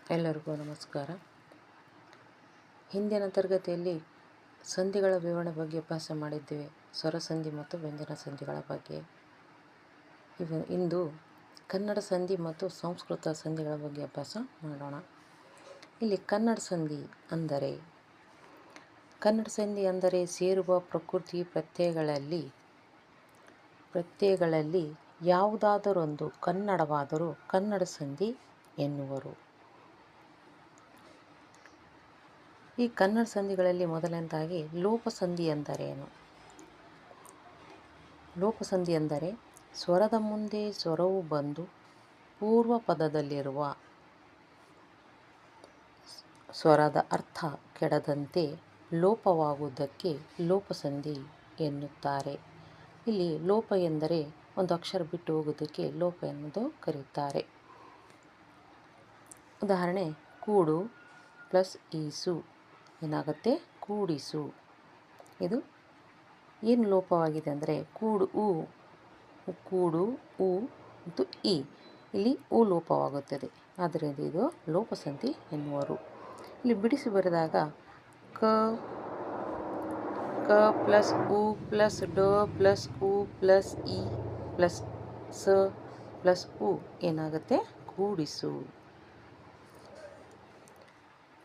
ಎಲ್ಲರಿಗೂ ನಮಸ್ಕಾರ. ಹಿಂದಿನ ತರಗತಿಯಲ್ಲಿ ಸಂಧಿಗಳ ವಿವರಣೆ ಬಗ್ಗೆ ಅಭ್ಯಾಸ ಮಾಡಿದ್ದೇವೆ. ಸ್ವರ ಸಂಧಿ ಮತ್ತು ವ್ಯಂಜನ ಸಂಧಿಗಳ ಬಗ್ಗೆ. ಇಂದು ಕನ್ನಡ ಸಂಧಿ ಮತ್ತು ಸಂಸ್ಕೃತ ಸಂಧಿಗಳ ಬಗ್ಗೆ ಅಭ್ಯಾಸ ಮಾಡೋಣ. ಇಲ್ಲಿ ಕನ್ನಡ ಸಂಧಿ ಅಂದರೆ ಸೇರುವ ಪ್ರಕೃತಿ ಪ್ರತ್ಯಯಗಳಲ್ಲಿ ಯಾವುದಾದರೊಂದು ಕನ್ನಡವಾದರೂ ಕನ್ನಡ ಸಂಧಿ ಎನ್ನುವರು. ಈ ಕನ್ನಡ ಸಂಧಿಗಳಲ್ಲಿ ಮೊದಲನೇದಾಗಿ ಲೋಪಸಂಧಿ ಎಂದರೇನು? ಲೋಪಸಂಧಿ ಎಂದರೆ ಸ್ವರದ ಮುಂದೆ ಸ್ವರವು ಬಂದು ಪೂರ್ವ ಪದದಲ್ಲಿರುವ ಸ್ವರದ ಅರ್ಥ ಕೆಡದಂತೆ ಲೋಪವಾಗುವುದಕ್ಕೆ ಲೋಪಸಂಧಿ ಎನ್ನುತ್ತಾರೆ. ಇಲ್ಲಿ ಲೋಪ ಎಂದರೆ ಒಂದು ಅಕ್ಷರ ಬಿಟ್ಟು ಹೋಗುವುದಕ್ಕೆ ಲೋಪ ಎನ್ನುವುದು ಕರೆಯುತ್ತಾರೆ. ಉದಾಹರಣೆ, ಕೂಡು ಪ್ಲಸ್ ಈಸು ಏನಾಗುತ್ತೆ? ಕೂಡಿಸು. ಇದು ಏನು ಲೋಪವಾಗಿದೆ ಅಂದರೆ ಕೂಡು ಉ ಮತ್ತು ಇಲ್ಲಿ ಉ ಲೋಪವಾಗುತ್ತದೆ. ಆದ್ದರಿಂದ ಇದು ಲೋಪಸಂಧಿ ಎನ್ನುವರು. ಇಲ್ಲಿ ಬಿಡಿಸಿ ಬರೆದಾಗ ಕ ಪ್ಲಸ್ ಉ ಪ್ಲಸ್ ಡ ಪ್ಲಸ್ ಉ ಪ್ಲಸ್ ಇ ಪ್ಲಸ್ ಸ ಪ್ಲಸ್ ಉ ಏನಾಗುತ್ತೆ? ಕೂಡಿಸು.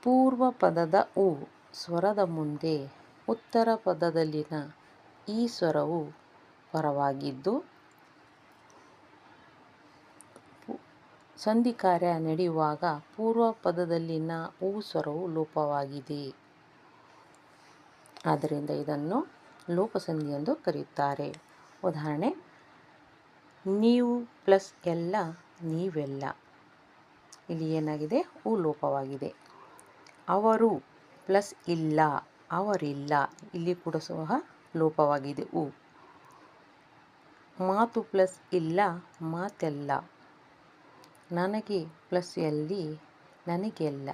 ಪೂರ್ವ ಪದದ ಉ ಸ್ವರದ ಮುಂದೆ ಉತ್ತರ ಪದದಲ್ಲಿನ ಈ ಸ್ವರವು ಪರವಾಗಿದ್ದು ಸಂಧಿ ಕಾರ್ಯ ನಡೆಯುವಾಗ ಪೂರ್ವ ಪದದಲ್ಲಿನ ಉ ಸ್ವರವು ಲೋಪವಾಗಿದೆ. ಆದ್ದರಿಂದ ಇದನ್ನು ಲೋಪಸಂಧಿ ಎಂದು ಕರೆಯುತ್ತಾರೆ. ಉದಾಹರಣೆ, ನೀವು ಪ್ಲಸ್ ಎಲ್ಲ ನೀವೆಲ್ಲ. ಇಲ್ಲಿ ಏನಾಗಿದೆ? ಉ ಲೋಪವಾಗಿದೆ. ಅವರು ಪ್ಲಸ್ ಇಲ್ಲ ಅವರಿಲ್ಲ. ಇಲ್ಲಿ ಕೂಡ ಸಹ ಲೋಪವಾಗಿದೆ ಉ. ಮಾತು ಪ್ಲಸ್ ಇಲ್ಲ ಮಾತೆಲ್ಲ. ನನಗೆ ಪ್ಲಸ್ ಎಲ್ಲಿ ನನಗೆಲ್ಲ.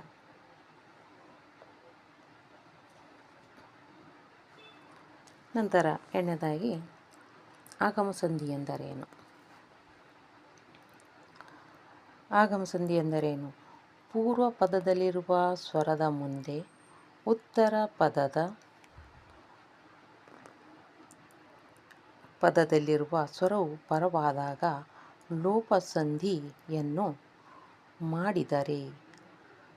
ನಂತರ ಎರಡನೇದಾಗಿ ಆಗಮ ಸಂಧಿ ಎಂದರೇನು? ಆಗಮ ಸಂಧಿ ಎಂದರೇನು? ಪೂರ್ವ ಪದದಲ್ಲಿರುವ ಸ್ವರದ ಮುಂದೆ ಉತ್ತರ ಪದದಲ್ಲಿರುವ ಸ್ವರವು ಪರವಾದಾಗ ಲೋಪಸಂಧಿಯನ್ನು ಮಾಡಿದರೆ,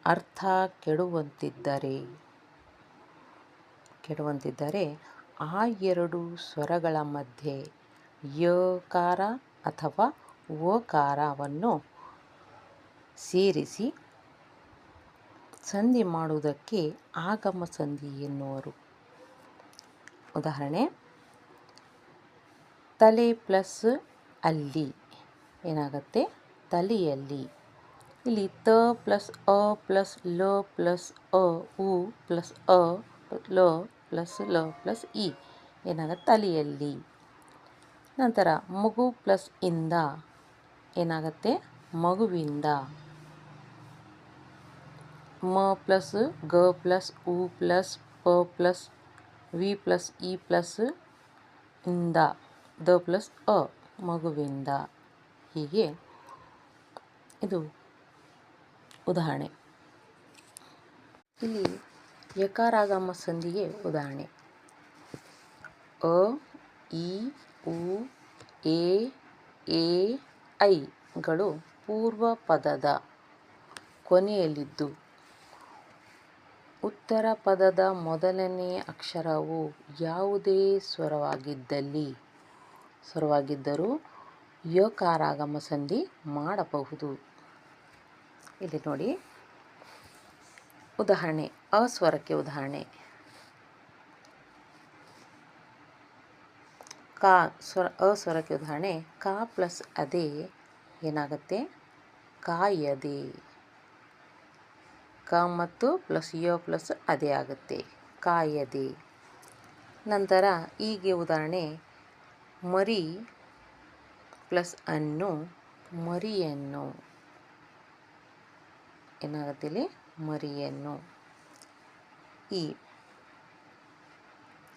ಅರ್ಥ ಕೆಡುವಂತಿದ್ದರೆ ಆ ಎರಡು ಸ್ವರಗಳ ಮಧ್ಯೆ ಯಕಾರ ಅಥವಾ ವಕಾರವನ್ನು ಸೇರಿಸಿ ಸಂಧಿ ಮಾಡುವುದಕ್ಕೆ ಆಗಮ ಸಂಧಿ ಎನ್ನುವರು. ಉದಾಹರಣೆ, ತಲೆ ಪ್ಲಸ್ ಅಲ್ಲಿ ಏನಾಗುತ್ತೆ? ತಲೆಯಲ್ಲಿ. ಇಲ್ಲಿ ತ ಪ್ಲಸ್ ಅ ಪ್ಲಸ್ ಲ ಪ್ಲಸ್ ಅ ಉ ಪ್ಲಸ್ ಅ ಲ ಪ್ಲಸ್ ಲ ಪ್ಲಸ್ ಇ ಏನಾಗುತ್ತೆ? ತಲೆಯಲ್ಲಿ. ನಂತರ ಮಗು ಪ್ಲಸ್ ಇಂದ ಏನಾಗುತ್ತೆ? ಮಗುವಿಂದ. ಮ ಪ್ಲಸ್ ಗ ಪ್ಲಸ್ ಉ ಪ್ಲಸ್ ಪ ಪ್ಲಸ್ ವಿ ಪ್ಲಸ್ ಇ ಪ್ಲಸ್ ಇಂದ ದ ಪ್ಲಸ್ ಅ ಮಗುವಿಂದ. ಹೀಗೆ ಇದು ಉದಾಹರಣೆ. ಇಲ್ಲಿ ಯಕಾರಾಗಮ ಸಂಧಿಗೆ ಉದಾಹರಣೆ ಅ ಇ ಉ ಎ ಐಗಳು ಪೂರ್ವ ಪದದ ಕೊನೆಯಲ್ಲಿದ್ದು ಉತ್ತರ ಪದದ ಮೊದಲನೇ ಅಕ್ಷರವು ಯಾವುದೇ ಸ್ವರವಾಗಿದ್ದರೂ ಯಕಾರಾಗಮ ಸಂಧಿ ಮಾಡಬಹುದು. ಇಲ್ಲಿ ನೋಡಿ ಉದಾಹರಣೆ, ಅಸ್ವರಕ್ಕೆ ಉದಾಹರಣೆ. ಅಸ್ವರಕ್ಕೆ ಉದಾಹರಣೆ ಕ ಪ್ಲಸ್ ಅದೆ ಏನಾಗುತ್ತೆ? ಕಾಯದೆ. ಕ ಮತ್ತು ಪ್ಲಸ್ ಯ ಪ್ಲಸ್ ಅದೆ ಆಗುತ್ತೆ, ಕಾಯದೆ. ನಂತರ ಹೀಗೆ ಉದಾಹರಣೆ, ಮರಿ ಪ್ಲಸ್ ಅನ್ನು ಮರಿಯನ್ನು ಏನಾಗುತ್ತೆ? ಇಲ್ಲಿ ಮರಿಯನ್ನು. ಈ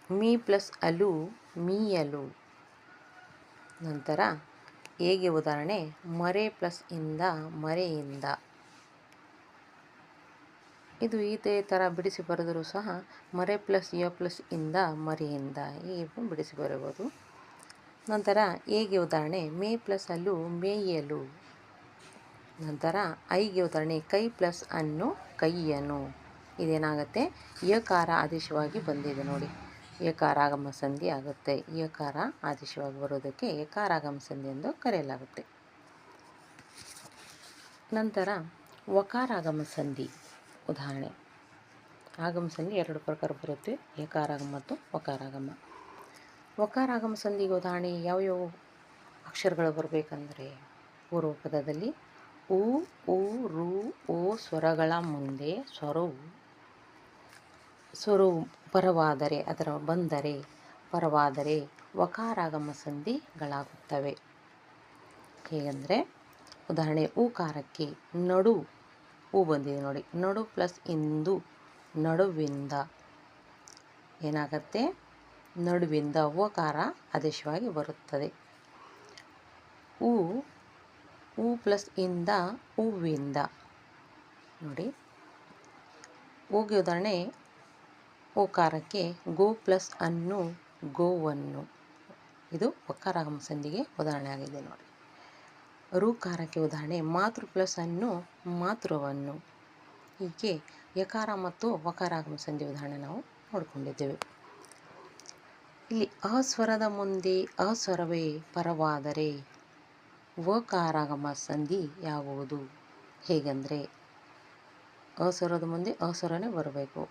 ಮೀ ಪ್ಲಸ್ ಅಲು ಮೀಯಲು. ನಂತರ ಹೇಗೆ ಉದಾಹರಣೆ, ಮರೆ ಪ್ಲಸ್ ಇಂದ ಮರೆಯಿಂದ. ಇದು ಇದೇ ಥರ ಬಿಡಿಸಿ ಬರೆದರೂ ಸಹ ಮರೆ ಪ್ಲಸ್ ಯ ಪ್ಲಸ್ ಇಂದ ಮರೆಯಿಂದ ಹೀಗೆ ಬಿಡಿಸಿ ಬರೆಯಬಹುದು. ನಂತರ ಎಗೆ ಉದಾಹರಣೆ ಮೇ ಪ್ಲಸ್ ಅಲ್ಲು ಮೇಯಲು. ನಂತರ ಐಗೆ ಉದಾಹರಣೆ ಕೈ ಪ್ಲಸ್ ಅನ್ನು ಕೈಯನು. ಇದೇನಾಗುತ್ತೆ ಯಕಾರ ಆದೇಶವಾಗಿ ಬಂದಿದೆ ನೋಡಿ, ಯಕಾರಾಗಮ ಸಂಧಿ ಆಗುತ್ತೆ. ಯಕಾರ ಆದೇಶವಾಗಿ ಬರೋದಕ್ಕೆ ಯಕಾರಾಗಮ ಸಂಧಿ ಎಂದು ಕರೆಯಲಾಗುತ್ತೆ. ನಂತರ ವಕಾರಾಗಮ ಸಂಧಿ ಉದಾಹರಣೆ. ಆಗಮ ಸಂಧಿ ಎರಡು ಪ್ರಕಾರ ಬರುತ್ತೆ, ಯಕಾರಾಗಮ ಮತ್ತು ವಕಾರಾಗಮ. ವಕಾರಾಗಮ ಸಂಧಿಗೆ ಉದಾಹರಣೆ ಯಾವ್ಯಾವ ಅಕ್ಷರಗಳು ಬರಬೇಕಂದ್ರೆ ಪೂರ್ವ ಪದದಲ್ಲಿ ಉ ಉ ರು ಓ ಸ್ವರಗಳ ಮುಂದೆ ಸ್ವರವು ಪರವಾದರೆ ಅದರ ಬಂದರೆ ಪರವಾದರೆ ವಕಾರಾಗಮ ಸಂಧಿಗಳಾಗುತ್ತವೆ. ಹೇಗೆಂದರೆ ಉದಾಹರಣೆ ಉಕಾರಕ್ಕೆ ನಡು, ಹೂ ಬಂದಿದೆ ನೋಡಿ, ನಡು ಪ್ಲಸ್ ಇಂದು ನಡುವಿಂದ ಏನಾಗುತ್ತೆ ನಡುವಿಂದ ಓಕಾರ ಆದೇಶವಾಗಿ ಬರುತ್ತದೆ. ಹೂ ಪ್ಲಸ್ ಇಂದ ಹೂವಿಂದ ನೋಡಿ. ಹೂಗೆ ಉದಾಹರಣೆ ಓಕಾರಕ್ಕೆ ಗೋ ಪ್ಲಸ್ ಅನ್ನು ಗೋವನ್ನು. ಇದು ವಕಾರಾಗಮ ಸಂಧಿಗೆ ಉದಾಹರಣೆ ಆಗಿದೆ ನೋಡಿ. ಋಕಾರಕ್ಕೆ ಉದಾಹರಣೆ ಮಾತೃ ಪ್ಲಸ್ ಅನ್ನು ಮಾತೃವನ್ನು. ಹೀಗೆ ಯಕಾರ ಮತ್ತು ವಕಾರಾಗಮ ಸಂಧಿ ಉದಾಹರಣೆ ನಾವು ನೋಡಿಕೊಂಡಿದ್ದೇವೆ. ಇಲ್ಲಿ ಅಸ್ವರದ ಮುಂದೆ ಅಸ್ವರವೇ ಪರವಾದರೆ ವಕಾರಾಗಮ ಸಂಧಿ ಯಾವುದು? ಹೇಗೆಂದರೆ ಅಸ್ವರದ ಮುಂದೆ ಅಸ್ವರನೇ ಬರಬೇಕು.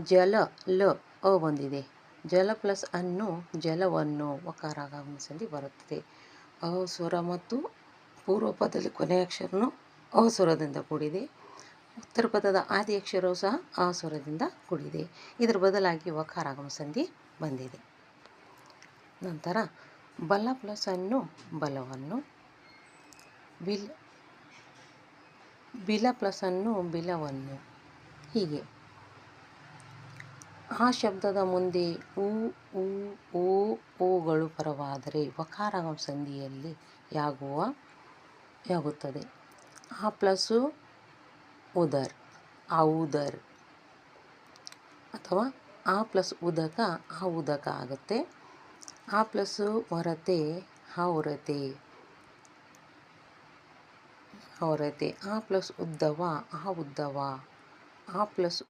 ಜಲ ಲ ಅ ಬಂದಿದೆ, ಜಲ ಪ್ಲಸ್ ಅನ್ನು ಜಲವನ್ನು ವಕಾರಾಗಮ ಸಂಧಿ ಬರುತ್ತದೆ. ಅಸ್ವರ ಮತ್ತು ಪೂರ್ವ ಪದದಲ್ಲಿ ಕೊನೆಯ ಅಕ್ಷರನು ಅಸ್ವರದಿಂದ ಕೂಡಿದೆ, ಉತ್ತರ ಪದದ ಆದಿ ಅಕ್ಷರವು ಸಹ ಅಸ್ವರದಿಂದ ಕೂಡಿದೆ. ಇದರ ಬದಲಾಗಿ ವಕಾರಾಗಮ ಸಂಧಿ ಬಂದಿದೆ. ನಂತರ ಬಲ ಪ್ಲಸ್ ಅನ್ನು ಬಲವನ್ನು, ಬಿಲ ಪ್ಲಸ್ ಅನ್ನು ಬಿಲವನ್ನು. ಹೀಗೆ ಆ ಶಬ್ದದ ಮುಂದೆ ಉ ಉ ಓ ಓಗಳು ಪರವಾದರೆ ವಕಾರಾಗಮ ಸಂಧಿಯಲ್ಲಿ ಯಾಗುತ್ತದೆ. ಆ ಪ್ಲಸ್ಸು ಉದರ್ ಔದರ್, ಅಥವಾ ಆ ಪ್ಲಸ್ ಉದಕ ಆ ಉದಕ ಆಗುತ್ತೆ. ಆ ಪ್ಲಸ್ಸು ಹೊರತೆ ಹೊರತೆ, ಆ ಪ್ಲಸ್ ಉದ್ದವ ಆ ಉದ್ದವ, ಆ ಪ್ಲಸ್